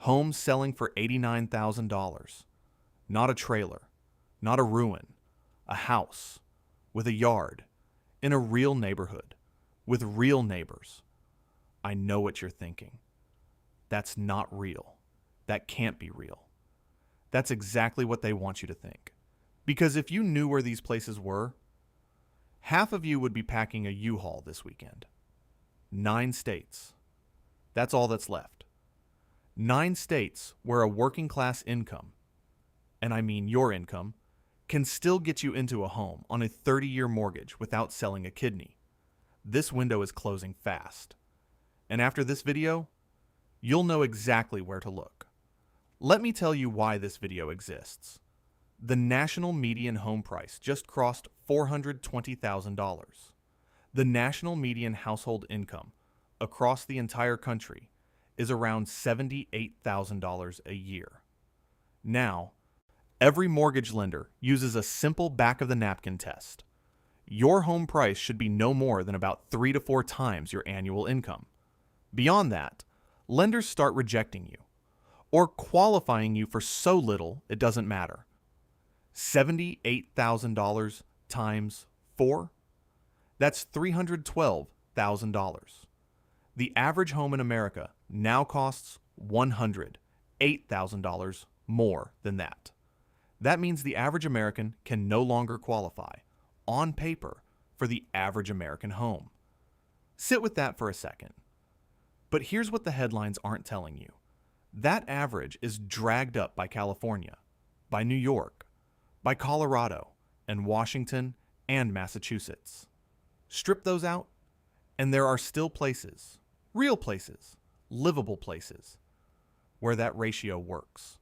Homes selling for $89,000. Not a trailer, not a ruin, a house with a yard in a real neighborhood with real neighbors. I know what you're thinking. That's not real. That can't be real. That's exactly what they want you to think. Because if you knew where these places were, half of you would be packing a U-Haul this weekend. 9 states. That's all that's left. 9 states where a working class income, and I mean your income, can still get you into a home on a 30-year mortgage without selling a kidney. This window is closing fast. And after this video, you'll know exactly where to look. Let me tell you why this video exists. The national median home price just crossed $420,000. The national median household income across the entire country is around $78,000 a year. Now, every mortgage lender uses a simple back-of-the-napkin test. Your home price should be no more than about 3 to 4 times your annual income. Beyond that, lenders start rejecting you or qualifying you for so little it doesn't matter. $78,000 times 4? That's $312,000. The average home in America now costs $108,000 more than that. That means the average American can no longer qualify, on paper, for the average American home. Sit with that for a second. But here's what the headlines aren't telling you. That average is dragged up by California, by New York, by Colorado, and Washington, and Massachusetts. Strip those out, and there are still places, real places, livable places, where that ratio works.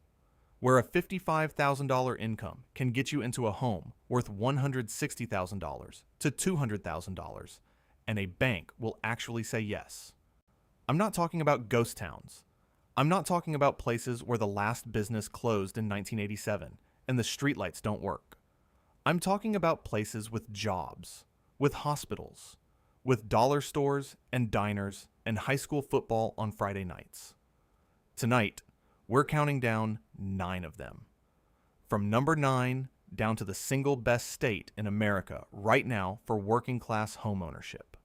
Where a $55,000 income can get you into a home worth $160,000 to $200,000, and a bank will actually say yes. I'm not talking about ghost towns. I'm not talking about places where the last business closed in 1987 and the streetlights don't work. I'm talking about places with jobs, with hospitals, with dollar stores and diners and high school football on Friday nights. Tonight, we're counting down 9 of them. From number 9 down to the single best state in America right now for working class homeownership.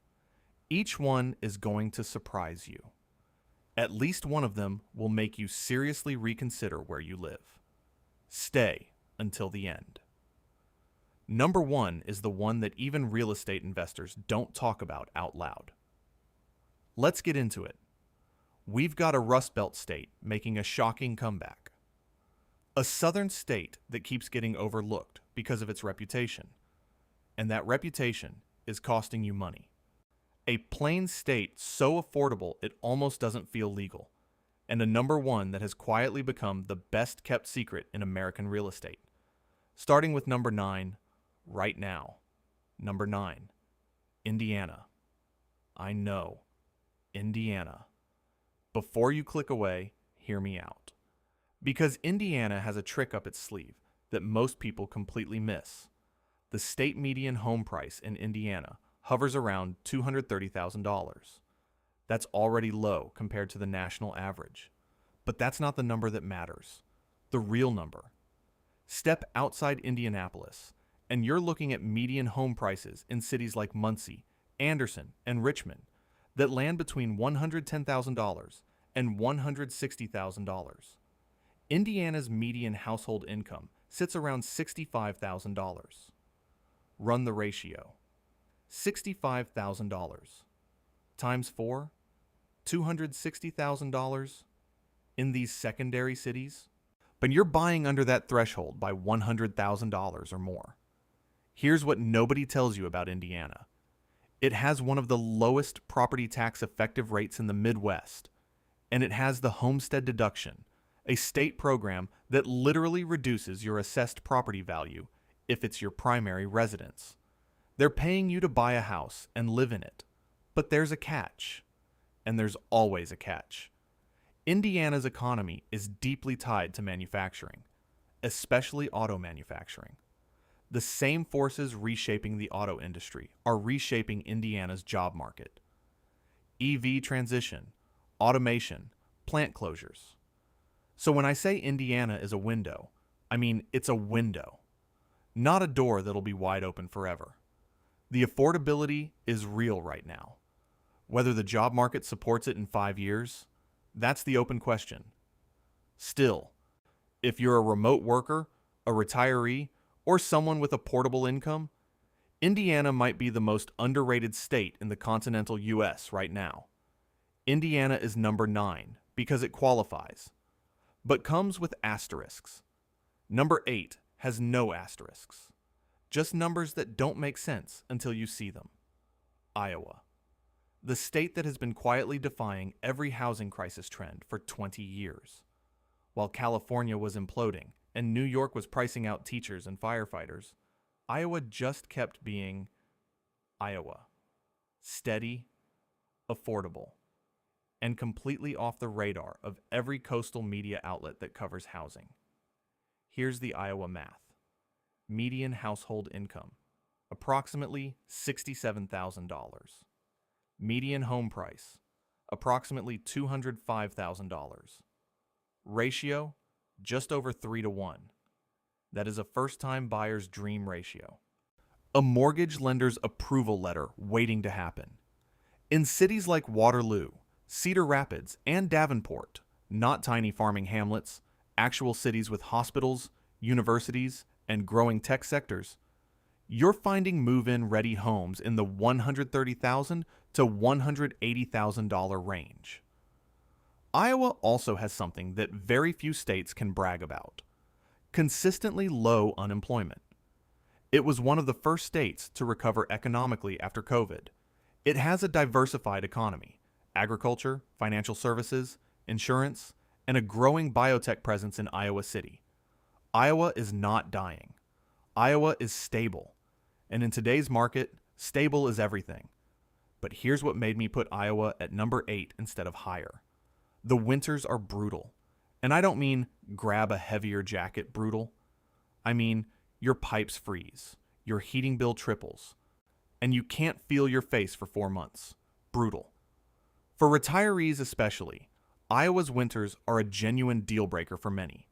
Each one is going to surprise you. At least one of them will make you seriously reconsider where you live. Stay until the end. Number 1 is the one that even real estate investors don't talk about out loud. Let's get into it. We've got a Rust Belt state making a shocking comeback. A southern state that keeps getting overlooked because of its reputation. And that reputation is costing you money. A plain state so affordable it almost doesn't feel legal. And a number 1 that has quietly become the best kept secret in American real estate. Starting with number 9, right now. Number 9, Indiana. I know, Indiana. Before you click away, hear me out. Because Indiana has a trick up its sleeve that most people completely miss. The state median home price in Indiana hovers around $230,000. That's already low compared to the national average. But that's not the number that matters. The real number. Step outside Indianapolis, and you're looking at median home prices in cities like Muncie, Anderson, and Richmond that land between $110,000 and $160,000. Indiana's median household income sits around $65,000. Run the ratio. $65,000 times 4, $260,000 in these secondary cities. But you're buying under that threshold by $100,000 or more. Here's what nobody tells you about Indiana. It has one of the lowest property tax effective rates in the Midwest, and it has the homestead deduction, a state program that literally reduces your assessed property value if it's your primary residence. They're paying you to buy a house and live in it. But there's a catch. And there's always a catch. Indiana's economy is deeply tied to manufacturing, especially auto manufacturing. The same forces reshaping the auto industry are reshaping Indiana's job market. EV transition, automation, plant closures. So when I say Indiana is a window, I mean it's a window, not a door that'll be wide open forever. The affordability is real right now. Whether the job market supports it in 5 years, that's the open question. Still, if you're a remote worker, a retiree, or someone with a portable income, Indiana might be the most underrated state in the continental US right now. Indiana is number 9 because it qualifies, but comes with asterisks. Number 8 has no asterisks, just numbers that don't make sense until you see them. Iowa, the state that has been quietly defying every housing crisis trend for 20 years. While California was imploding and New York was pricing out teachers and firefighters, Iowa just kept being Iowa. Steady, affordable, and completely off the radar of every coastal media outlet that covers housing. Here's the Iowa math. Median household income, approximately $67,000. Median home price, approximately $205,000. Ratio, just over 3-to-1. That is a first-time buyer's dream ratio. A mortgage lender's approval letter waiting to happen. In cities like Waterloo, Cedar Rapids, and Davenport, not tiny farming hamlets, actual cities with hospitals, universities, and growing tech sectors, you're finding move-in ready homes in the $130,000 to $180,000 range. Iowa also has something that very few states can brag about: consistently low unemployment. It was one of the first states to recover economically after COVID. It has a diversified economy: agriculture, financial services, insurance, and a growing biotech presence in Iowa City. Iowa is not dying. Iowa is stable. And in today's market, stable is everything. But here's what made me put Iowa at number 8 instead of higher. The winters are brutal. And I don't mean grab a heavier jacket brutal. I mean your pipes freeze, your heating bill triples, and you can't feel your face for 4 months. Brutal. For retirees especially, Iowa's winters are a genuine deal breaker for many.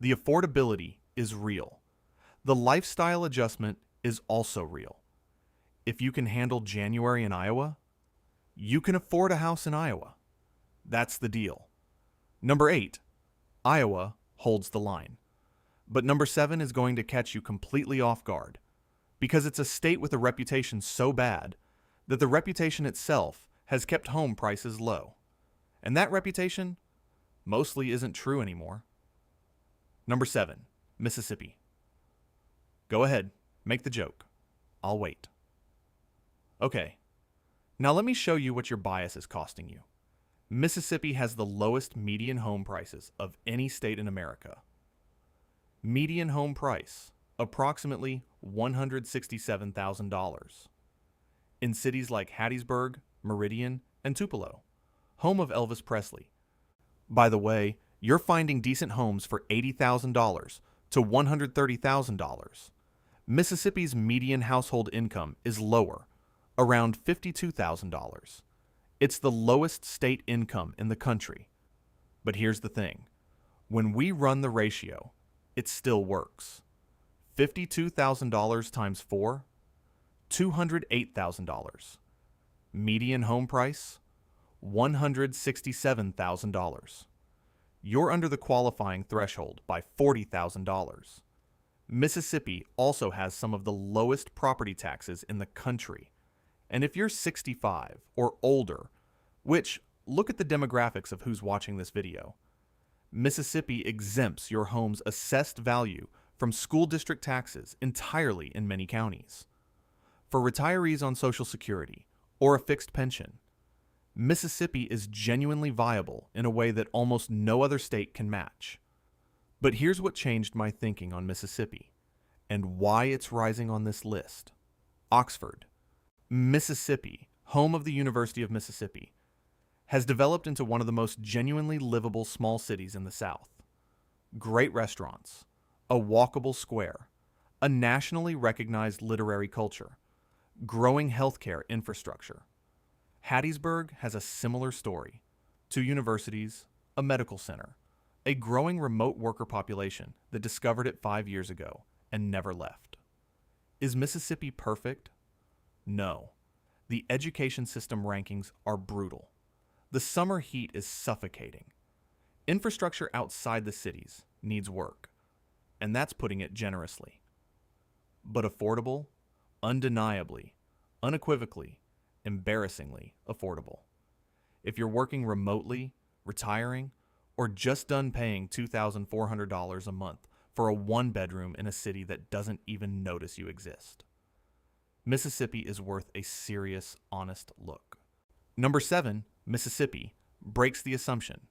The affordability is real. The lifestyle adjustment is also real. If you can handle January in Iowa, you can afford a house in Iowa. That's the deal. Number 8, Iowa holds the line. But number 7 is going to catch you completely off guard, because it's a state with a reputation so bad that the reputation itself has kept home prices low. And that reputation mostly isn't true anymore. Number 7, Mississippi. Go ahead, make the joke. I'll wait. Okay, now let me show you what your bias is costing you. Mississippi has the lowest median home prices of any state in America. Median home price, approximately $167,000. In cities like Hattiesburg, Meridian, and Tupelo, home of Elvis Presley. By the way, you're finding decent homes for $80,000 to $130,000. Mississippi's median household income is lower, around $52,000. It's the lowest state income in the country. But here's the thing. When we run the ratio, it still works. $52,000 times 4, $208,000. Median home price, $167,000. You're under the qualifying threshold by $40,000. Mississippi also has some of the lowest property taxes in the country. And if you're 65 or older, which, look at the demographics of who's watching this video, Mississippi exempts your home's assessed value from school district taxes entirely in many counties. For retirees on Social Security or a fixed pension, Mississippi is genuinely viable in a way that almost no other state can match. But here's what changed my thinking on Mississippi and why it's rising on this list. Oxford, Mississippi, home of the University of Mississippi, has developed into one of the most genuinely livable small cities in the South. Great restaurants, a walkable square, a nationally recognized literary culture, growing healthcare infrastructure. Hattiesburg has a similar story: 2 universities, a medical center, a growing remote worker population that discovered it 5 years ago and never left. Is Mississippi perfect? No. The education system rankings are brutal. The summer heat is suffocating. Infrastructure outside the cities needs work, and that's putting it generously. But affordable? Undeniably, unequivocally, embarrassingly affordable. If you're working remotely, retiring, or just done paying $2,400 a month for a one-bedroom in a city that doesn't even notice you exist, Mississippi is worth a serious, honest look. Number 7, Mississippi, breaks the assumption.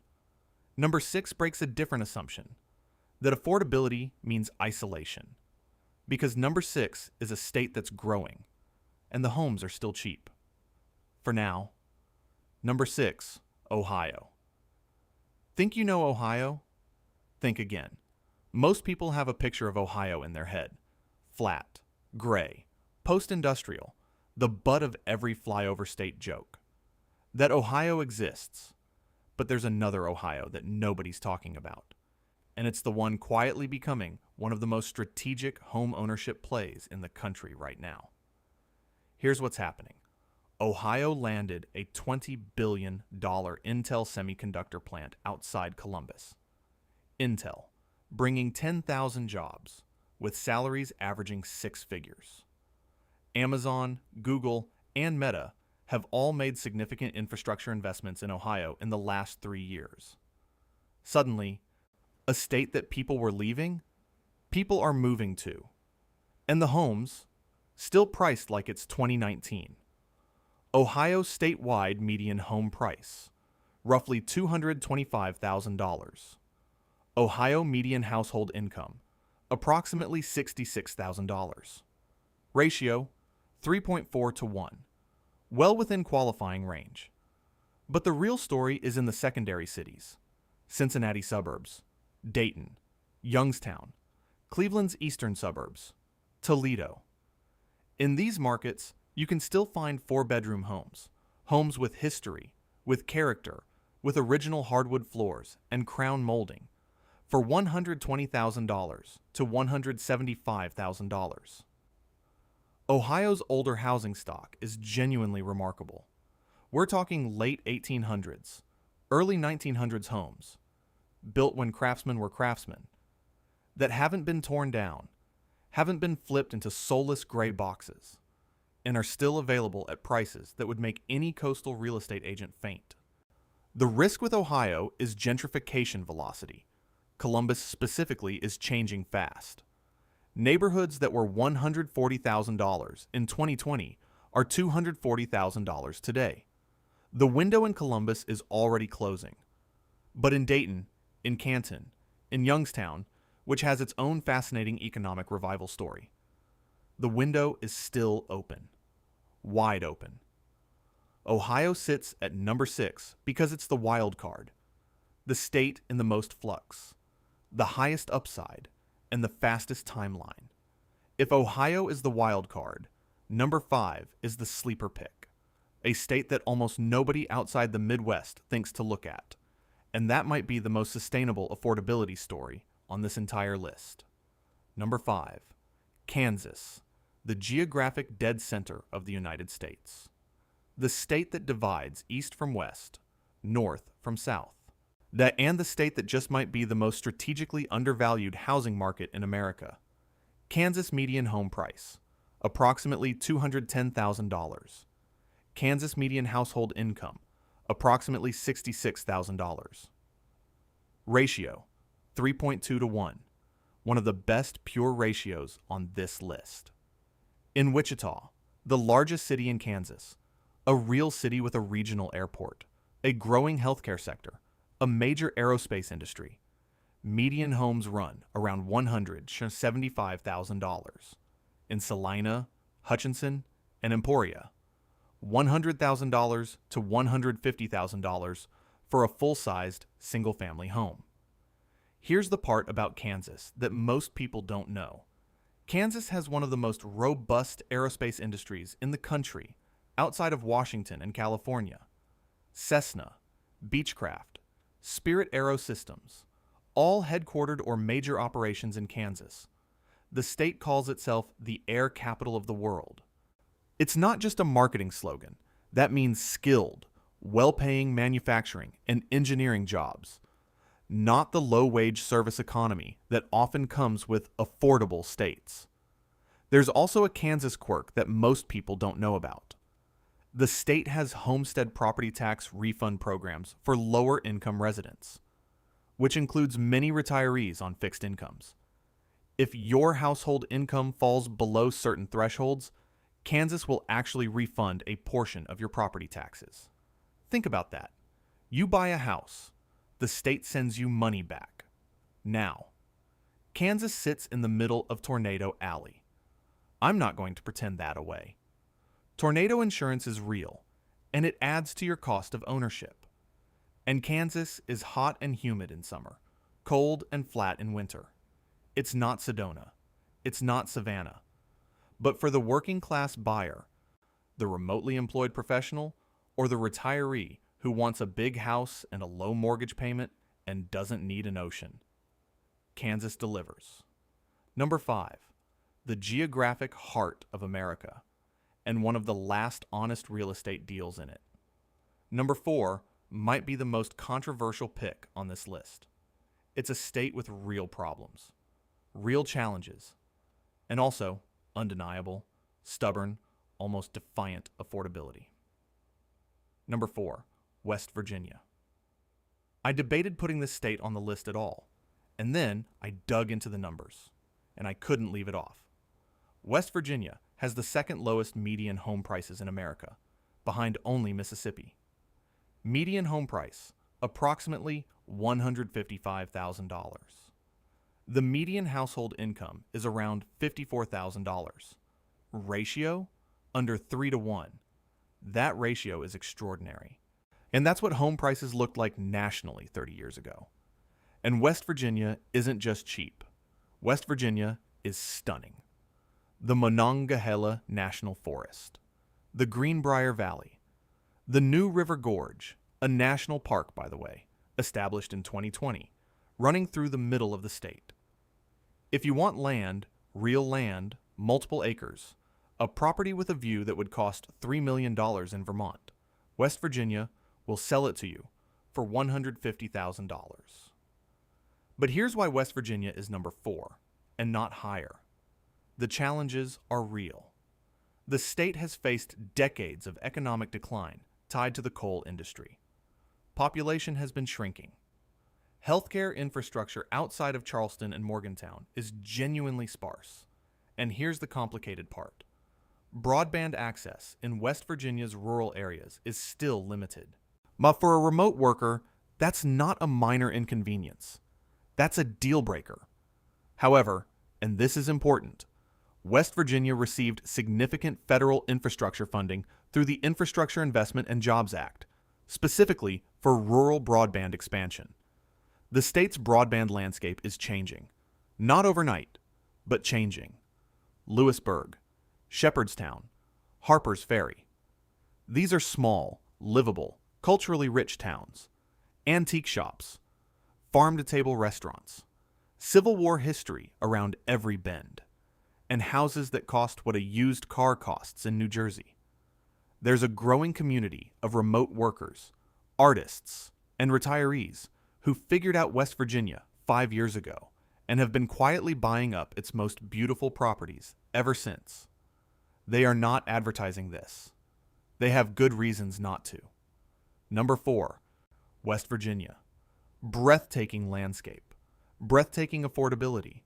Number 6 breaks a different assumption, that affordability means isolation. Because number 6 is a state that's growing, and the homes are still cheap. For now. Number 6, Ohio. Think you know Ohio? Think again. Most people have a picture of Ohio in their head. Flat, gray, post-industrial, the butt of every flyover state joke. That Ohio exists, but there's another Ohio that nobody's talking about. And it's the one quietly becoming one of the most strategic home ownership plays in the country right now. Here's what's happening. Ohio landed a $20 billion Intel semiconductor plant outside Columbus. Intel, bringing 10,000 jobs, with salaries averaging 6 figures. Amazon, Google, and Meta have all made significant infrastructure investments in Ohio in the last 3 years. Suddenly, a state that people were leaving, people are moving to. And the homes, still priced like it's 2019. Ohio's statewide median home price, roughly $225,000. Ohio median household income, approximately $66,000. Ratio, 3.4 to 1. Well within qualifying range. But the real story is in the secondary cities. Cincinnati suburbs, Dayton, Youngstown, Cleveland's eastern suburbs, Toledo. In these markets, you can still find 4-bedroom homes, homes with history, with character, with original hardwood floors and crown molding, for $120,000 to $175,000. Ohio's older housing stock is genuinely remarkable. We're talking late 1800s, early 1900s homes, built when craftsmen were craftsmen, that haven't been torn down, haven't been flipped into soulless gray boxes, and are still available at prices that would make any coastal real estate agent faint. The risk with Ohio is gentrification velocity. Columbus specifically is changing fast. Neighborhoods that were $140,000 in 2020 are $240,000 today. The window in Columbus is already closing. But in Dayton, in Canton, in Youngstown, which has its own fascinating economic revival story, the window is still open. Wide open. Ohio sits at number 6 because it's the wild card, the state in the most flux, the highest upside, and the fastest timeline. If Ohio is the wild card, number 5 is the sleeper pick, a state that almost nobody outside the Midwest thinks to look at, and that might be the most sustainable affordability story on this entire list. Number 5, Kansas, the geographic dead center of the United States. The state that divides east from west, north from south. And the state that just might be the most strategically undervalued housing market in America. Kansas median home price, approximately $210,000. Kansas median household income, approximately $66,000. Ratio, 3.2 to 1, one of the best pure ratios on this list. In Wichita, the largest city in Kansas, a real city with a regional airport, a growing healthcare sector, a major aerospace industry. Median homes run around $175,000. In Salina, Hutchinson, and Emporia, $100,000 to $150,000 for a full-sized single-family home. Here's the part about Kansas that most people don't know. Kansas has one of the most robust aerospace industries in the country, outside of Washington and California. Cessna, Beechcraft, Spirit Aero Systems, all headquartered or major operations in Kansas. The state calls itself the air capital of the world. It's not just a marketing slogan. That means skilled, well-paying manufacturing and engineering jobs, not the low-wage service economy that often comes with affordable states. There's also a Kansas quirk that most people don't know about. The state has homestead property tax refund programs for lower-income residents, which includes many retirees on fixed incomes. If your household income falls below certain thresholds, Kansas will actually refund a portion of your property taxes. Think about that. You buy a house. The state sends you money back. Now, Kansas sits in the middle of Tornado Alley. I'm not going to pretend that away. Tornado insurance is real, and it adds to your cost of ownership. And Kansas is hot and humid in summer, cold and flat in winter. It's not Sedona. It's not Savannah. But for the working class buyer, the remotely employed professional, or the retiree who wants a big house and a low mortgage payment and doesn't need an ocean, Kansas delivers. Number 5, the geographic heart of America, and one of the last honest real estate deals in it. Number 4 might be the most controversial pick on this list. It's a state with real problems, real challenges, and also undeniable, stubborn, almost defiant affordability. Number 4, West Virginia. I debated putting this state on the list at all, and then I dug into the numbers, and I couldn't leave it off. West Virginia has the second lowest median home prices in America, behind only Mississippi. Median home price, approximately $155,000. The median household income is around $54,000. Ratio? Under 3 to 1. That ratio is extraordinary. And that's what home prices looked like nationally 30 years ago. And West Virginia isn't just cheap. West Virginia is stunning. The Monongahela National Forest, the Greenbrier Valley, the New River Gorge, a national park, by the way, established in 2020, running through the middle of the state. If you want land, real land, multiple acres, a property with a view that would cost $3 million in Vermont, West Virginia will sell it to you for $150,000. But here's why West Virginia is number 4 and not higher. The challenges are real. The state has faced decades of economic decline tied to the coal industry. Population has been shrinking. Healthcare infrastructure outside of Charleston and Morgantown is genuinely sparse. And here's the complicated part. Broadband access in West Virginia's rural areas is still limited. But for a remote worker, that's not a minor inconvenience. That's a deal breaker. However, and this is important, West Virginia received significant federal infrastructure funding through the Infrastructure Investment and Jobs Act, specifically for rural broadband expansion. The state's broadband landscape is changing. Not overnight, but changing. Lewisburg, Shepherdstown, Harper's Ferry. These are small, livable, culturally rich towns. Antique shops, farm-to-table restaurants, Civil War history around every bend, and houses that cost what a used car costs in New Jersey. There's a growing community of remote workers, artists, and retirees who figured out West Virginia 5 years ago and have been quietly buying up its most beautiful properties ever since. They are not advertising this. They have good reasons not to. Number 4, West Virginia. Breathtaking landscape, breathtaking affordability,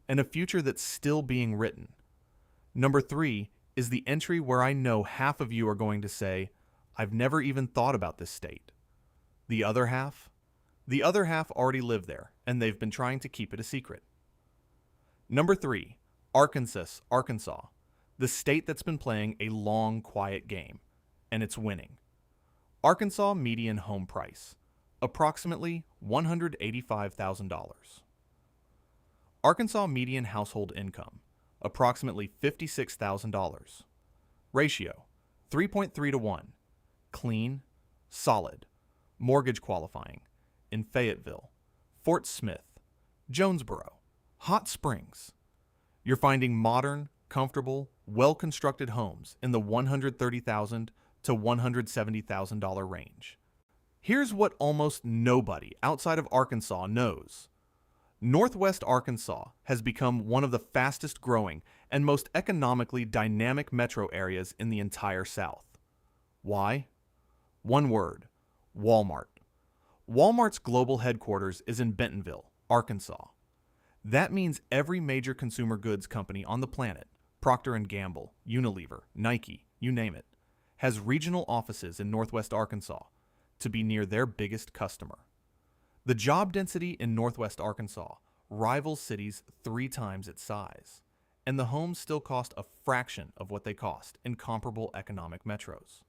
and a future that's still being written. Number 3 is the entry where I know half of you are going to say, I've never even thought about this state. The other half? The other half already live there, and they've been trying to keep it a secret. Number 3, Arkansas, the state that's been playing a long, quiet game, and it's winning. Arkansas median home price, approximately $185,000. Arkansas median household income, approximately $56,000. Ratio, 3.3 to 1. Clean, solid, mortgage qualifying, in Fayetteville, Fort Smith, Jonesboro, Hot Springs. You're finding modern, comfortable, well-constructed homes in the $130,000 to $170,000 range. Here's what almost nobody outside of Arkansas knows. Northwest Arkansas has become one of the fastest growing and most economically dynamic metro areas in the entire South. Why? One word: Walmart. Walmart's global headquarters is in Bentonville, Arkansas. That means every major consumer goods company on the planet, Procter & Gamble, Unilever, Nike, you name it, has regional offices in Northwest Arkansas to be near their biggest customer. The job density in Northwest Arkansas rivals cities 3 times its size, and the homes still cost a fraction of what they cost in comparable economic metros.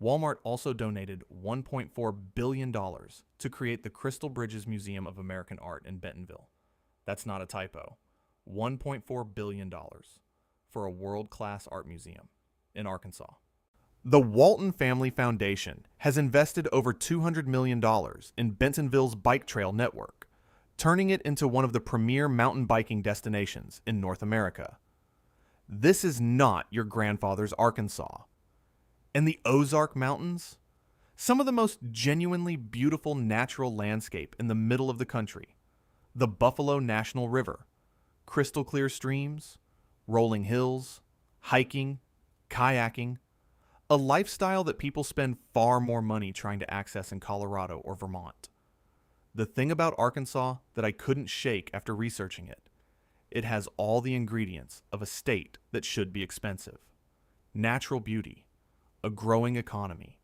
Walmart also donated $1.4 billion to create the Crystal Bridges Museum of American Art in Bentonville. That's not a typo. $1.4 billion for a world-class art museum in Arkansas. The Walton Family Foundation has invested over $200 million in Bentonville's bike trail network, turning it into one of the premier mountain biking destinations in North America. This is not your grandfather's Arkansas. And the Ozark Mountains? Some of the most genuinely beautiful natural landscape in the middle of the country. The Buffalo National River, crystal clear streams, rolling hills, hiking, kayaking, a lifestyle that people spend far more money trying to access in Colorado or Vermont. The thing about Arkansas that I couldn't shake after researching it, it has all the ingredients of a state that should be expensive. Natural beauty, a growing economy,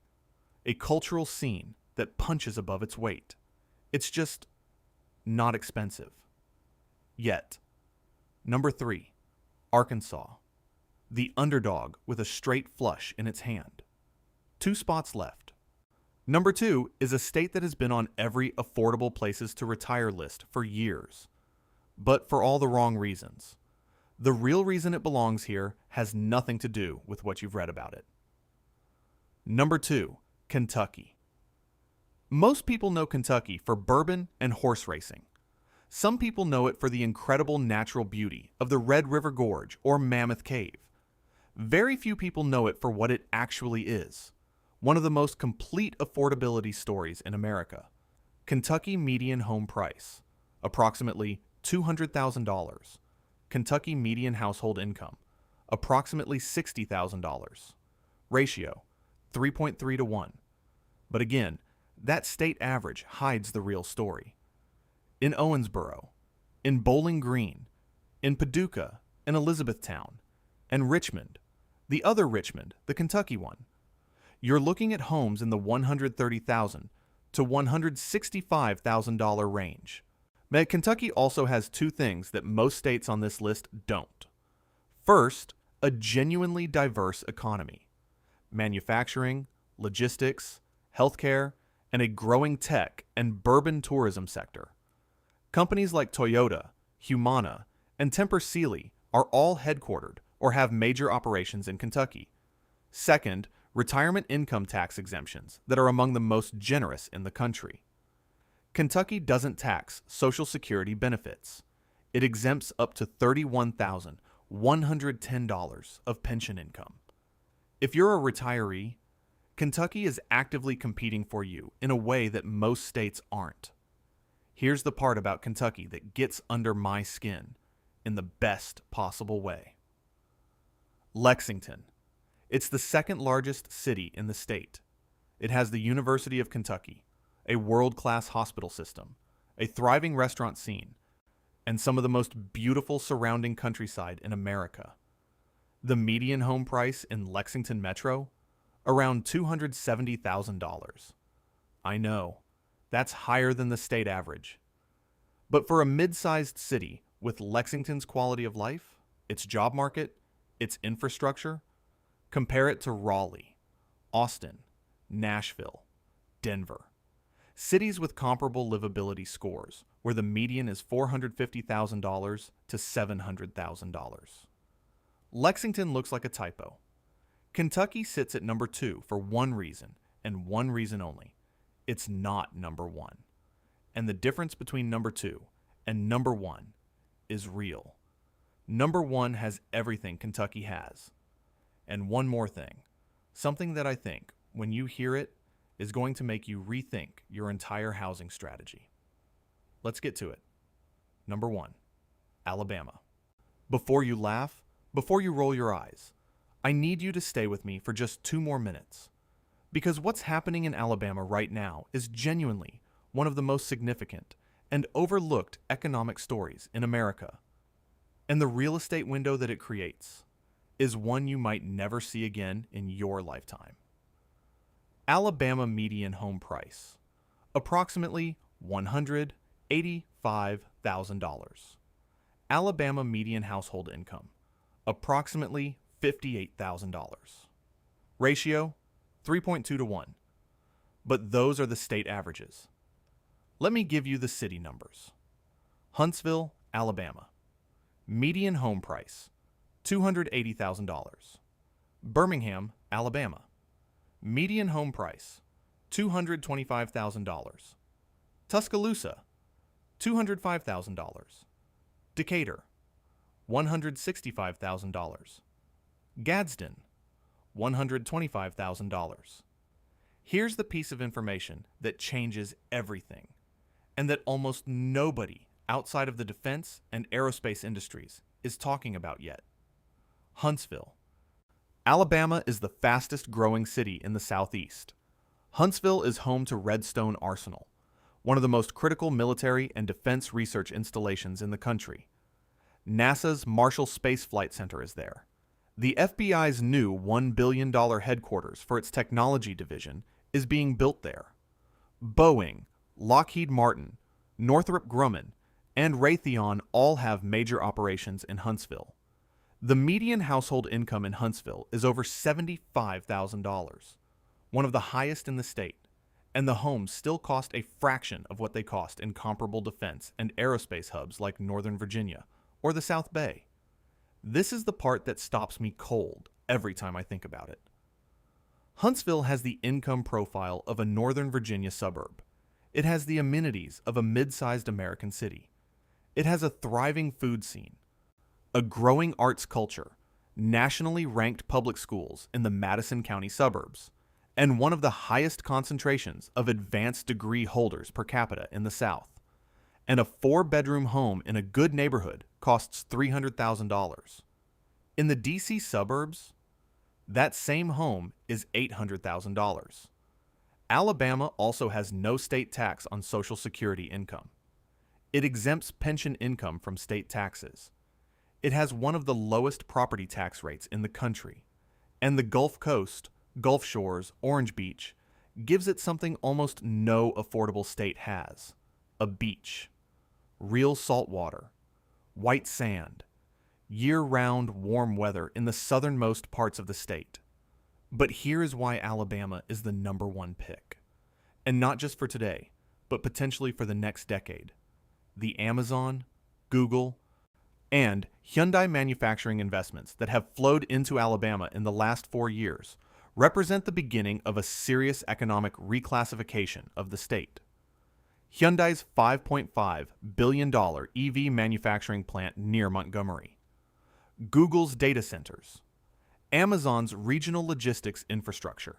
a cultural scene that punches above its weight. It's just not expensive. Yet. Number 3, Arkansas. The underdog with a straight flush in its hand. 2 spots left. Number 2 is a state that has been on every affordable places to retire list for years, but for all the wrong reasons. The real reason it belongs here has nothing to do with what you've read about it. Number 2, Kentucky. Most people know Kentucky for bourbon and horse racing. Some people know it for the incredible natural beauty of the Red River Gorge or Mammoth Cave. Very few people know it for what it actually is. One of the most complete affordability stories in America. Kentucky median home price, approximately $200,000. Kentucky median household income, approximately $60,000. Ratio, 3.3 to 1. But again, that state average hides the real story. In Owensboro, in Bowling Green, in Paducah, and Elizabethtown, and Richmond, the other Richmond, the Kentucky one, you're looking at homes in the $130,000 to $165,000 range. But Kentucky also has 2 things that most states on this list don't. First, a genuinely diverse economy. Manufacturing, logistics, healthcare, and a growing tech and bourbon tourism sector. Companies like Toyota, Humana, and Tempur Sealy are all headquartered or have major operations in Kentucky. Second, retirement income tax exemptions that are among the most generous in the country. Kentucky doesn't tax Social Security benefits. It exempts up to $31,110 of pension income. If you're a retiree, Kentucky is actively competing for you in a way that most states aren't. Here's the part about Kentucky that gets under my skin in the best possible way. Lexington. It's the 2nd largest city in the state. It has the University of Kentucky, a world-class hospital system, a thriving restaurant scene, and some of the most beautiful surrounding countryside in America. The median home price in Lexington Metro? Around $270,000. I know, that's higher than the state average. But for a mid-sized city with Lexington's quality of life, its job market, its infrastructure, compare it to Raleigh, Austin, Nashville, Denver. Cities with comparable livability scores, where the median is $450,000 to $700,000. Lexington looks like a typo. Kentucky sits at number 2 for one reason, and one reason only. It's not number 1. And the difference between number 2 And number one is real. Number one has everything Kentucky has. And one more thing, something that I think, when you hear it, is going to make you rethink your entire housing strategy. Let's get to it. Number one, Alabama. Before you laugh, before you roll your eyes, I need you to stay with me for just 2 more minutes. Because what's happening in Alabama right now is genuinely one of the most significant and overlooked economic stories in America. And the real estate window that it creates is one you might never see again in your lifetime. Alabama median home price, approximately $185,000. Alabama median household income, approximately $58,000. Ratio, 3.2 to 1. But those are the state averages. Let me give you the city numbers. Huntsville, Alabama. Median home price, $280,000. Birmingham, Alabama. Median home price, $225,000. Tuscaloosa, $205,000. Decatur, $165,000. Gadsden, $125,000. Here's the piece of information that changes everything, and that almost nobody outside of the defense and aerospace industries is talking about yet. Huntsville. Alabama is the fastest growing city in the Southeast. Huntsville is home to Redstone Arsenal, one of the most critical military and defense research installations in the country. NASA's Marshall Space Flight Center is there. The FBI's new $1 billion headquarters for its technology division is being built there. Boeing, Lockheed Martin, Northrop Grumman, and Raytheon all have major operations in Huntsville. The median household income in Huntsville is over $75,000, one of the highest in the state, and the homes still cost a fraction of what they cost in comparable defense and aerospace hubs like Northern Virginia or the South Bay. This is the part that stops me cold every time I think about it. Huntsville has the income profile of a Northern Virginia suburb. It has the amenities of a mid-sized American city. It has a thriving food scene, a growing arts culture, nationally ranked public schools in the Madison County suburbs, and one of the highest concentrations of advanced degree holders per capita in the South. And a 4-bedroom home in a good neighborhood costs $300,000. In the DC suburbs, that same home is $800,000. Alabama also has no state tax on Social Security income. It exempts pension income from state taxes. It has one of the lowest property tax rates in the country. And the Gulf Coast, Gulf Shores, Orange Beach gives it something almost no affordable state has: a beach, real salt water, white sand, year-round warm weather in the southernmost parts of the state. But here is why Alabama is the number one pick. And not just for today, but potentially for the next decade. The Amazon, Google, and Hyundai manufacturing investments that have flowed into Alabama in the last 4 years represent the beginning of a serious economic reclassification of the state. Hyundai's $5.5 billion EV manufacturing plant near Montgomery, Google's data centers, Amazon's regional logistics infrastructure.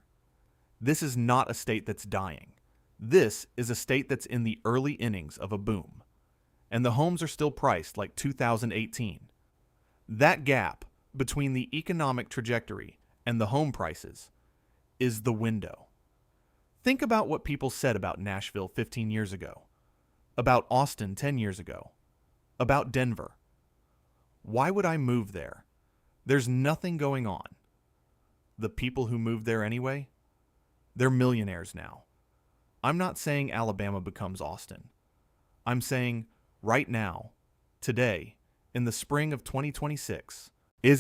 This is not a state that's dying. This is a state that's in the early innings of a boom. And the homes are still priced like 2018. That gap between the economic trajectory and the home prices is the window. Think about what people said about Nashville 15 years ago, about Austin 10 years ago, about Denver. Why would I move there? There's nothing going on. The people who moved there anyway, they're millionaires now. I'm not saying Alabama becomes Austin. I'm saying right now, today, in the spring of 2026,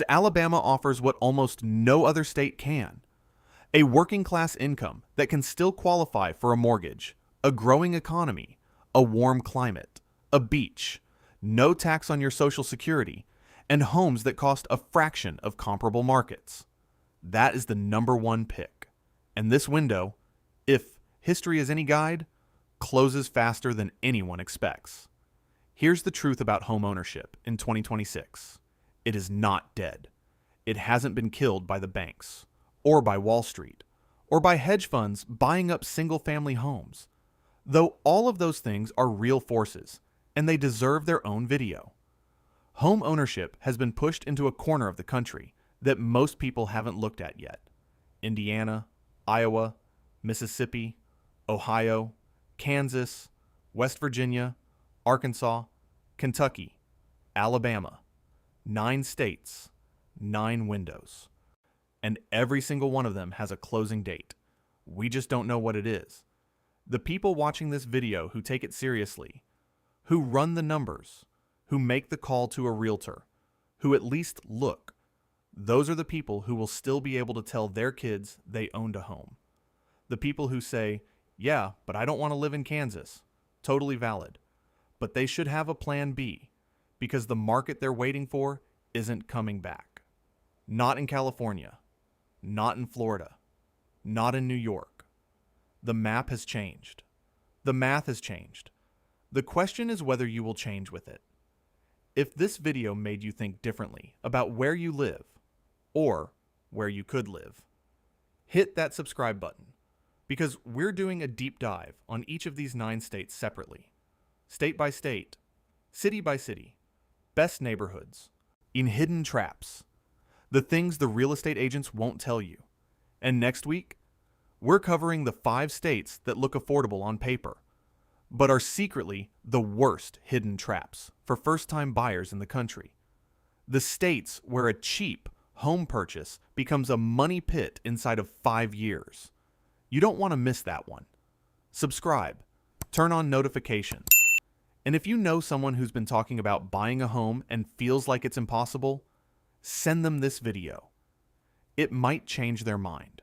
Alabama offers what almost no other state can: a working class income that can still qualify for a mortgage, a growing economy, a warm climate, a beach, no tax on your Social Security, and homes that cost a fraction of comparable markets. That is the number one pick. And this window, if history is any guide, closes faster than anyone expects. Here's the truth about home ownership in 2026. It is not dead. It hasn't been killed by the banks, or by Wall Street, or by hedge funds buying up single-family homes. Though all of those things are real forces, and they deserve their own video. Home ownership has been pushed into a corner of the country that most people haven't looked at yet. Indiana, Iowa, Mississippi, Ohio, Kansas, West Virginia, Arkansas, Kentucky, Alabama. 9 states, 9 windows. And every single one of them has a closing date. We just don't know what it is. The people watching this video who take it seriously, who run the numbers, who make the call to a realtor, who at least look, those are the people who will still be able to tell their kids they owned a home. The people who say, yeah, but I don't want to live in Kansas. Totally valid. But they should have a plan B, because the market they're waiting for isn't coming back. Not in California. Not in Florida. Not in New York. The map has changed. The math has changed. The question is whether you will change with it. If this video made you think differently about where you live, or where you could live, hit that subscribe button, because we're doing a deep dive on each of these 9 states separately. State by state, city by city, best neighborhoods, in hidden traps, the things the real estate agents won't tell you. And next week, we're covering the 5 states that look affordable on paper, but are secretly the worst hidden traps for first-time buyers in the country. The states where a cheap home purchase becomes a money pit inside of 5 years. You don't want to miss that one. Subscribe, turn on notifications. And if you know someone who's been talking about buying a home and feels like it's impossible, send them this video. It might change their mind.